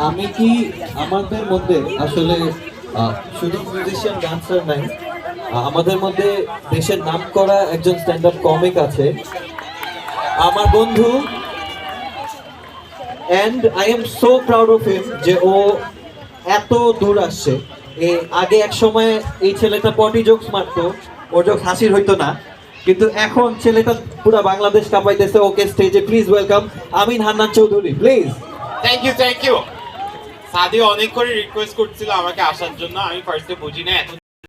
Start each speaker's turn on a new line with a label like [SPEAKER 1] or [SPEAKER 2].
[SPEAKER 1] আমি কি আমাদের মধ্যে আসলে শুধু মিউজিশিয়ান ডান্সার নাই, আমাদের মধ্যে দেশের নাম করা একজন স্ট্যান্ড আপ কমিক আছে আমার বন্ধু, and I am so proud of him যে ও এত দূর আসছে। আগে এক সময় এই ছেলেটা পটি জোকস মারতো, ওর জোকস হাসির হইতো না, কিন্তু এখন ছেলেটা পুরো বাংলাদেশ কাঁপাইতেছে। ওকে স্টেজে please welcome Amin Hannan Chowdhury, please.
[SPEAKER 2] Thank you. Sadi অনেক করে রিকোয়েস্ট করছিল আমাকে আসার জন্য, আমি ফার্স্টে বুঝি না।